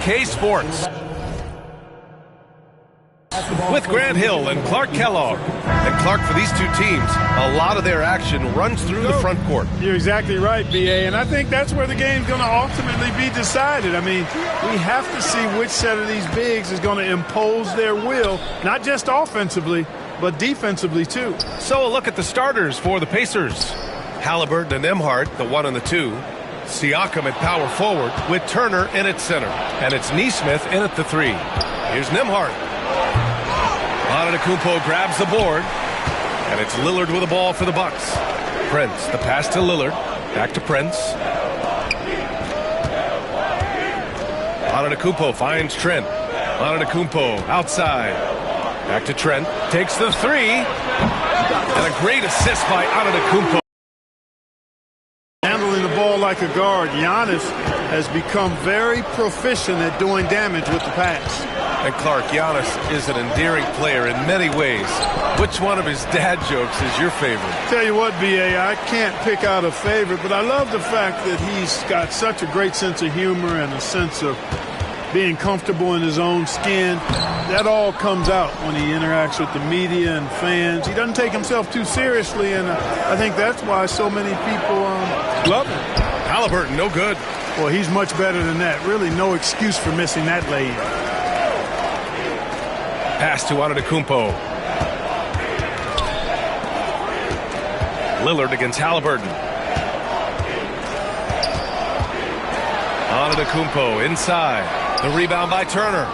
K Sports with Grant Hill and Clark Kellogg. And Clark, for these two teams, a lot of their action runs through the front court. You're exactly right, B.A., and I think that's where the game's going to ultimately be decided. I mean, we have to see which set of these bigs is going to impose their will, not just offensively, but defensively too. So a look at the starters for the Pacers. Halliburton and Nembhard, the 1 and the 2. Siakam at power forward with Turner in at center. And it's Nesmith in at the 3. Here's Nembhard. Antetokounmpo grabs the board. And it's Lillard with the ball for the Bucks. Prince, the pass to Lillard. Back to Prince. Antetokounmpo finds Trent. Antetokounmpo outside. Back to Trent. Takes the 3. And a great assist by Antetokounmpo. Handling the ball like a guard, Giannis has become very proficient at doing damage with the pass. And Clark, Giannis is an endearing player in many ways. Which one of his dad jokes is your favorite? Tell you what, B.A., I can't pick out a favorite, but I love the fact that he's got such a great sense of humor and a sense of being comfortable in his own skin. That all comes out when he interacts with the media and fans. He doesn't take himself too seriously, and I think that's why so many people love him. Halliburton, no good. Well, he's much better than that. Really no excuse for missing that lead. Pass to Antetokounmpo. Lillard against Halliburton. Antetokounmpo inside. The rebound by Turner.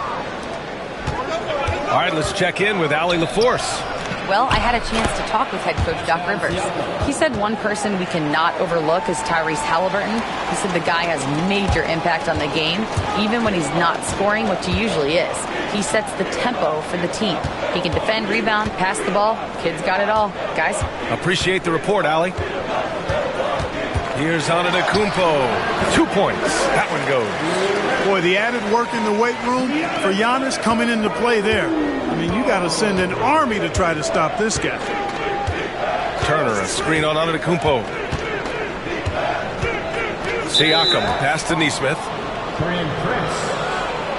All right, let's check in with Allie LaForce. Well, I had a chance to talk with head coach Doc Rivers. He said one person we cannot overlook is Tyrese Halliburton. He said the guy has major impact on the game, even when he's not scoring, which he usually is. He sets the tempo for the team. He can defend, rebound, pass the ball. Kid's got it all. Guys? Appreciate the report, Allie. Here's Antetokounmpo. 2 points. That one goes. Boy, the added work in the weight room for Giannis coming into play there. I mean, you got to send an army to try to stop this guy. Turner, a screen on Antetokounmpo. Siakam, pass to Nesmith. Prince,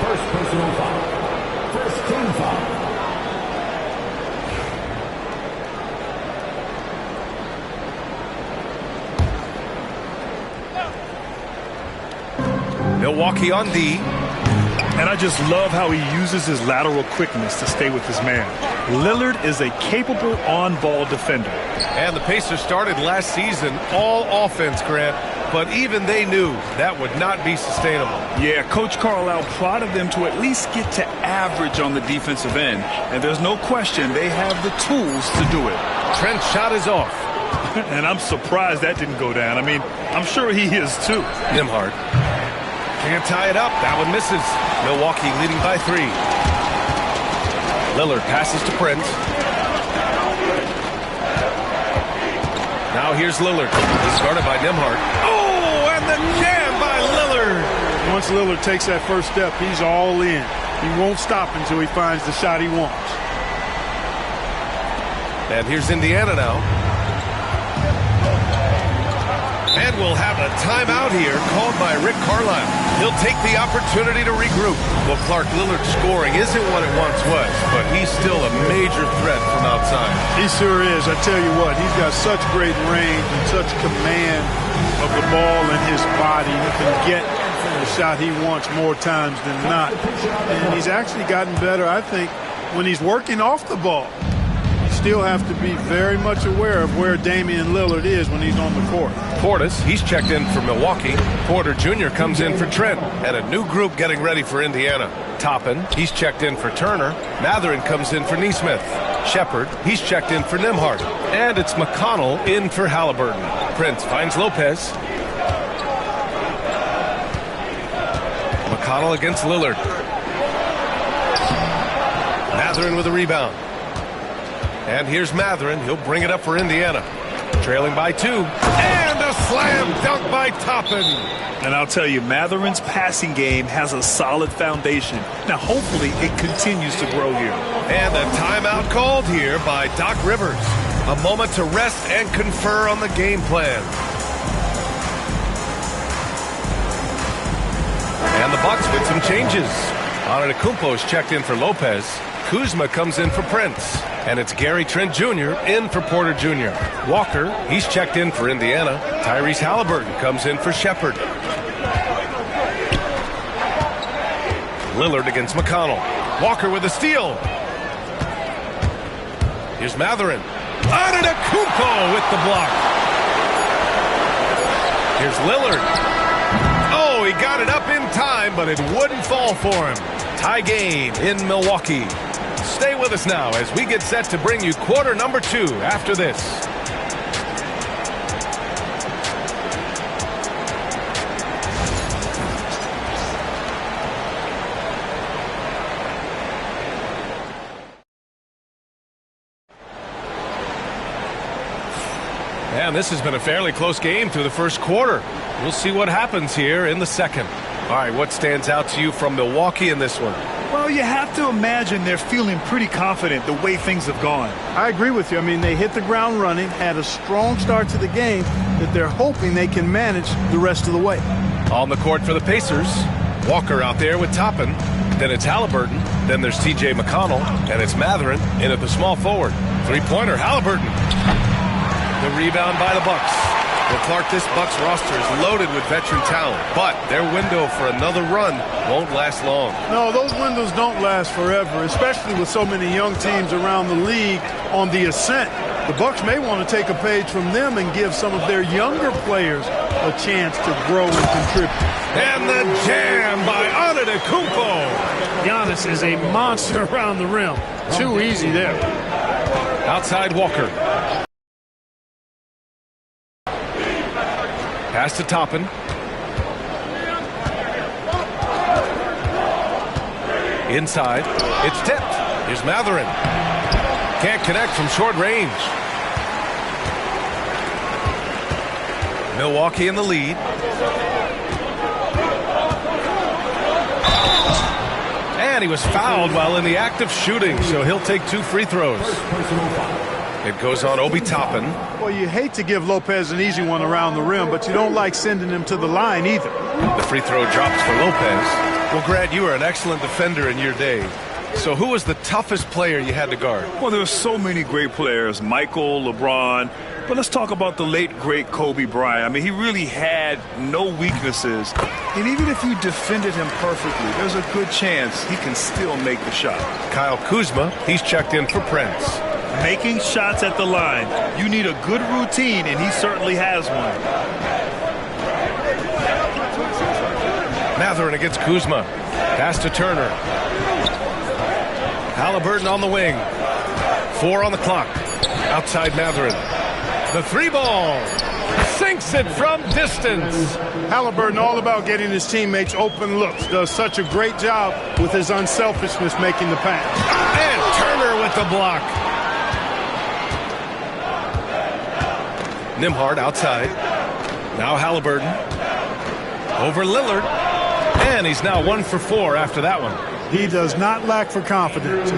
first personal foul. First team foul. Milwaukee on D. And I just love how he uses his lateral quickness to stay with his man. Lillard is a capable on-ball defender. And the Pacers started last season all offense, Grant, but even they knew that would not be sustainable. Yeah, Coach Carlisle prodded them to at least get to average on the defensive end. And there's no question they have the tools to do it. Trent's shot is off. And I'm surprised that didn't go down. I mean, I'm sure he is too. Nembhard. Can't tie it up. That one misses. Milwaukee leading by 3. Lillard passes to Prince. Now here's Lillard. He's guarded by Nembhard. Oh, and the jam by Lillard. Once Lillard takes that first step, he's all in. He won't stop until he finds the shot he wants. And here's Indiana now. And we'll have a timeout here called by Rick Carlisle. He'll take the opportunity to regroup. Well, Clark, Lillard's scoring isn't what it once was, but he's still a major threat from outside. He sure is. I tell you what, he's got such great range and such command of the ball in his body. He can get the shot he wants more times than not. And he's actually gotten better, I think, when he's working off the ball. Still have to be very much aware of where Damian Lillard is when he's on the court. Portis, he's checked in for Milwaukee. Porter Jr. comes in for Trent. And a new group getting ready for Indiana. Toppin, he's checked in for Turner. Mathurin comes in for Nesmith. Shepard, he's checked in for Nembhard. And it's McConnell in for Halliburton. Prince finds Lopez. McConnell against Lillard. Mathurin with a rebound. And here's Mathurin. He'll bring it up for Indiana. Trailing by 2. And a slam dunk by Toppin. And I'll tell you, Mathurin's passing game has a solid foundation. Now, hopefully, it continues to grow here. And a timeout called here by Doc Rivers. A moment to rest and confer on the game plan. And the Bucks with some changes. Antetokounmpo's checked in for Lopez. Kuzma comes in for Prince. And it's Gary Trent Jr. in for Porter Jr. Walker, he's checked in for Indiana. Tyrese Halliburton comes in for Shepherd. Lillard against McConnell. Walker with a steal. Here's Matherin. Antetokounmpo with the block. Here's Lillard. Oh, he got it up in time, but it wouldn't fall for him. Tie game in Milwaukee. Stay with us now as we get set to bring you quarter number 2 after this. And this has been a fairly close game through the first quarter. We'll see what happens here in the second. All right, what stands out to you from Milwaukee in this one? Well, you have to imagine they're feeling pretty confident the way things have gone. I agree with you. I mean, they hit the ground running, had a strong start to the game that they're hoping they can manage the rest of the way. On the court for the Pacers, Walker out there with Toppin. Then it's Halliburton. Then there's T.J. McConnell. And it's Matherin in at the small forward. Three-pointer, Halliburton. The rebound by the Bucks. Well, Clark, this Bucks roster is loaded with veteran talent, but their window for another run won't last long. No, those windows don't last forever, especially with so many young teams around the league on the ascent. The Bucks may want to take a page from them and give some of their younger players a chance to grow and contribute. And the jam by Antetokounmpo. Giannis is a monster around the rim. Too easy there. Outside Walker. Pass to Toppin. Inside. It's tipped. Here's Matherin. Can't connect from short range. Milwaukee in the lead. And he was fouled while in the act of shooting, so he'll take 2 free throws. It goes on Obi Toppin. Well, you hate to give Lopez an easy one around the rim, but you don't like sending him to the line either. The free throw drops for Lopez. Well, Grant, you were an excellent defender in your day. So who was the toughest player you had to guard? Well, there were so many great players, Michael, LeBron. But let's talk about the late, great Kobe Bryant. I mean, he really had no weaknesses. And even if you defended him perfectly, there's a good chance he can still make the shot. Kyle Kuzma, he's checked in for Prince. Making shots at the line. You need a good routine, and he certainly has one. Matherin against Kuzma. Pass to Turner. Halliburton on the wing. 4 on the clock. Outside Matherin. The 3-ball. Sinks it from distance. Halliburton all about getting his teammates open looks. Does such a great job with his unselfishness making the pass. And Turner with the block. Nembhard outside. Now Halliburton. Over Lillard. And he's now 1 for 4 after that one. He does not lack for confidence.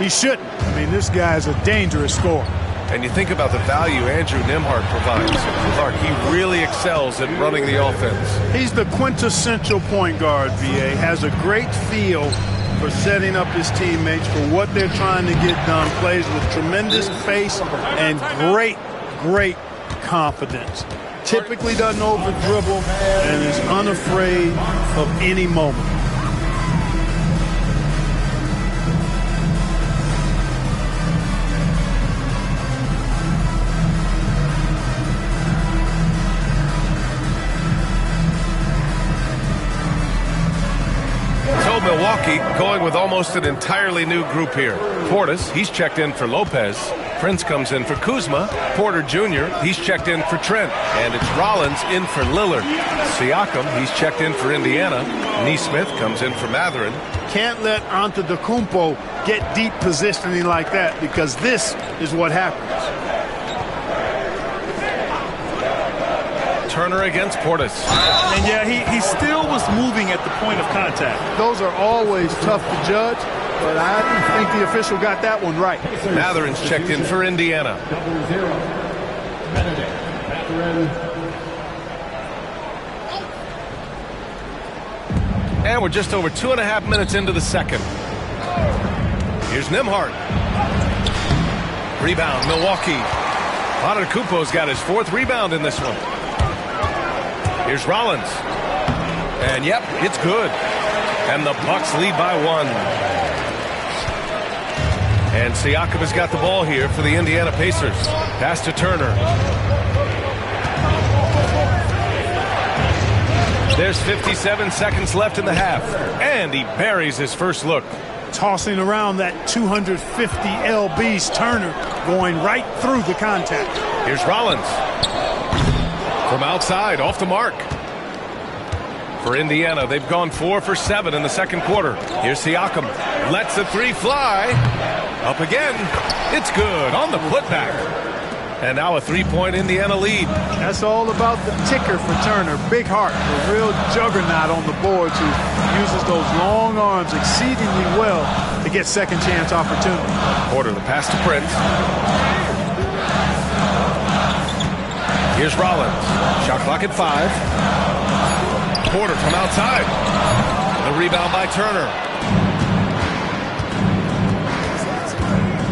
He shouldn't. I mean, this guy is a dangerous scorer. And you think about the value Andrew Nembhard provides. Clark, he really excels at running the offense. He's the quintessential point guard, VA. Has a great feel for setting up his teammates for what they're trying to get done. Plays with tremendous pace and great confidence. Typically doesn't over-dribble and is unafraid of any moment. Milwaukee going with almost an entirely new group here. Portis, he's checked in for Lopez. Prince comes in for Kuzma. Porter Jr., he's checked in for Trent. And it's Rollins in for Lillard. Siakam, he's checked in for Indiana. Nesmith comes in for Matherin. Can't let Antetokounmpo get deep positioning like that, because this is what happens. Turner against Portis. And yeah, he still was moving at the point of contact. Those are always tough to judge, but I think the official got that one right. Matherin's checked in for Indiana. And we're just over 2.5 minutes into the second. Here's Nembhard. Rebound, Milwaukee. Antetokounmpo's got his 4th rebound in this one. Here's Rollins. And yep, it's good. And the Bucks lead by 1. And Siakam has got the ball here for the Indiana Pacers. Pass to Turner. There's 57 seconds left in the half. And he buries his first look. Tossing around that 250 lbs, Turner going right through the contact. Here's Rollins. From outside, off the mark. For Indiana, they've gone 4 for 7 in the second quarter. Here's Siakam. Lets the 3 fly. Up again. It's good on the putback. And now a 3-point Indiana lead. That's all about the ticker for Turner. Big heart, a real juggernaut on the boards who uses those long arms exceedingly well to get second chance opportunity. Porter, the pass to Prince. Here's Rollins. Shot clock at 5. Porter from outside. The rebound by Turner.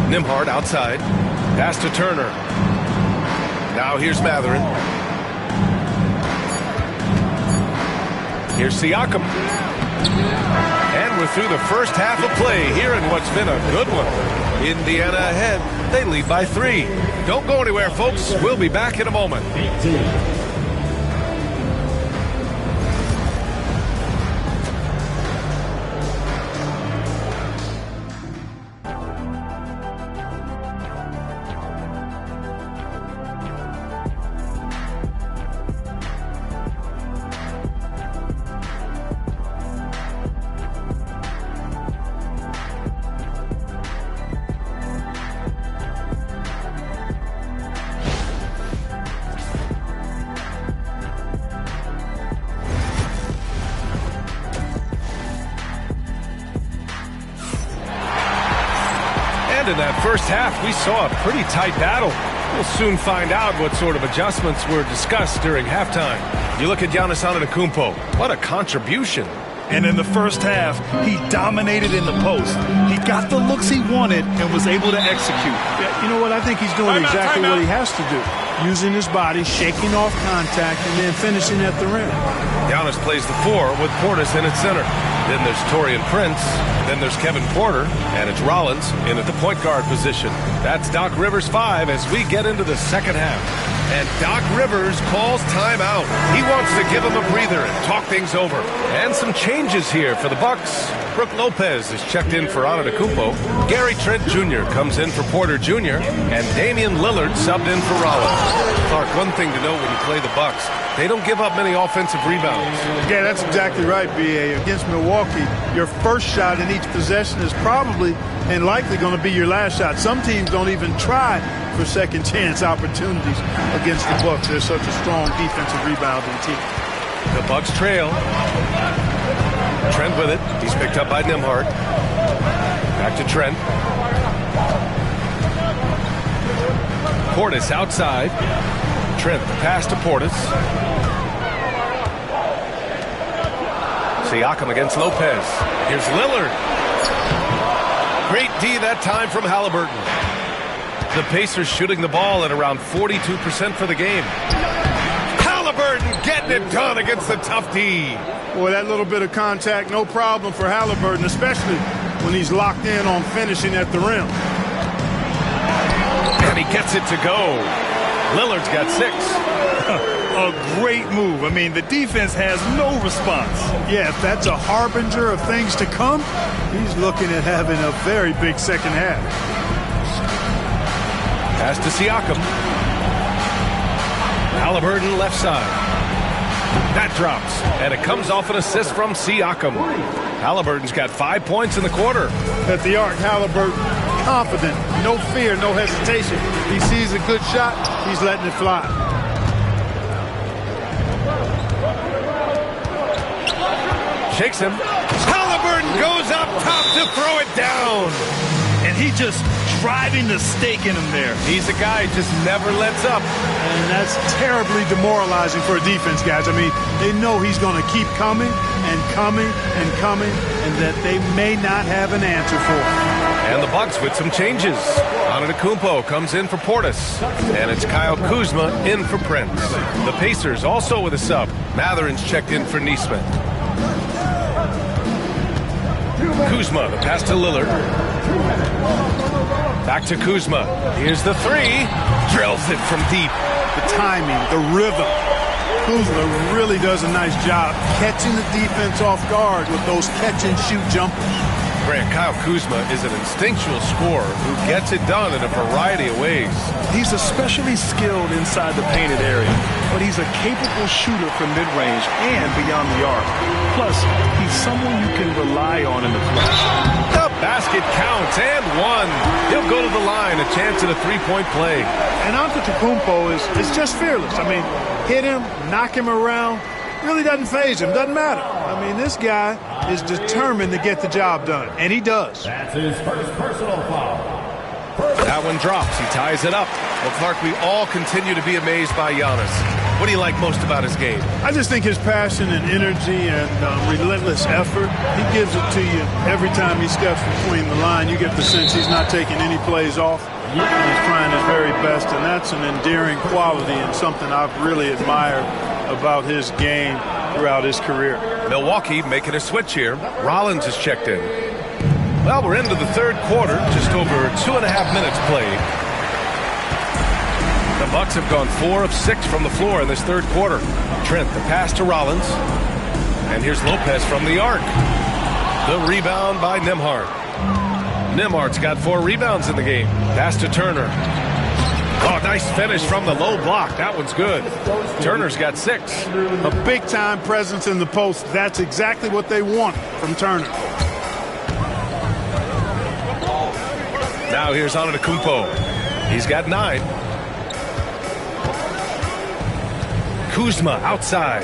Nembhard outside. Pass to Turner. Now here's Matherin. Here's Siakam. And we're through the first half of play here in what's been a good one. Indiana ahead. They lead by 3. Don't go anywhere, folks. We'll be back in a moment. In that first half, we saw a pretty tight battle. We'll soon find out what sort of adjustments were discussed during halftime. You look at Giannis Antetokounmpo. What a contribution. And in the first half, he dominated in the post. He got the looks he wanted and was able to execute. Yeah, you know what? I think he's doing exactly what he has to do. Using his body, shaking off contact, and then finishing at the rim. Giannis plays the 4 with Portis in at center. Then there's Taurean Prince. Then there's Kevin Porter. And it's Rollins in at the point guard position. That's Doc Rivers' 5 as we get into the second half. And Doc Rivers calls timeout. He wants to give him a breather and talk things over. And some changes here for the Bucks. Brook Lopez is checked in for Antetokounmpo. Gary Trent Jr. comes in for Porter Jr. And Damian Lillard subbed in for Rollins. Clark, one thing to know when you play the Bucks, they don't give up many offensive rebounds. Yeah, that's exactly right, B.A. Against Milwaukee, your first shot in each possession is probably and likely going to be your last shot. Some teams don't even try for second chance opportunities against the Bucks. They're such a strong defensive rebounding team. The Bucks trail. Trent with it. He's picked up by Nembhard. Back to Trent. Portis outside. Trent, the pass to Portis. Siakam against Lopez. Here's Lillard. Great D that time from Halliburton. The Pacers shooting the ball at around 42% for the game. Halliburton getting it done against the tough D. Boy, that little bit of contact, no problem for Halliburton, especially when he's locked in on finishing at the rim. And he gets it to go. Lillard's got 6. A great move. I mean, the defense has no response. Yeah, if that's a harbinger of things to come, he's looking at having a very big second half. Pass to Siakam. Halliburton left side. That drops, and it comes off an assist from Siakam. Halliburton's got 5 points in the quarter. At the arc, Halliburton, confident, no fear, no hesitation. He sees a good shot, he's letting it fly. Shakes him. Halliburton goes up top to throw it down. And he just driving the stake in him there. He's a guy who just never lets up. And that's terribly demoralizing for a defense, guys. I mean, they know he's going to keep coming, and coming and that they may not have an answer for. And the Bucks with some changes. Antetokounmpo comes in for Portis. And it's Kyle Kuzma in for Prince. The Pacers also with a sub. Matherin's checked in for Neesmith. Kuzma, the pass to Lillard. Back to Kuzma. Here's the three. Drills it from deep. The timing, the rhythm. Kuzma really does a nice job catching the defense off guard with those catch-and-shoot jumpers. Grant, Kyle Kuzma is an instinctual scorer who gets it done in a variety of ways. He's especially skilled inside the painted area, but he's a capable shooter from mid-range and beyond the arc. Plus, he's someone you can rely on in the clutch. The basket counts, and one. He'll go to the line, a chance at a three-point play. And Antetokounmpo is just fearless. I mean, hit him, knock him around, really doesn't faze him, doesn't matter. I mean, this guy is determined to get the job done, and he does. That's his first personal foul. That one drops. He ties it up. Well, Clark, we all continue to be amazed by Giannis. What do you like most about his game? I just think his passion and energy and relentless effort, he gives it to you every time he steps between the line. You get the sense he's not taking any plays off. He's trying his very best, and that's an endearing quality and something I've really admired about his game throughout his career. Milwaukee making a switch here. Rollins is checked in. Well, we're into the third quarter, just over 2.5 minutes played. The Bucks have gone 4 of 6 from the floor in this third quarter. Trent, the pass to Rollins. And here's Lopez from the arc. The rebound by Nembhard. Nembhard's got 4 rebounds in the game. Pass to Turner. Oh, nice finish from the low block. That one's good. Turner's got 6. A big-time presence in the post. That's exactly what they want from Turner. Now here's Antetokounmpo. He's got 9. Kuzma outside.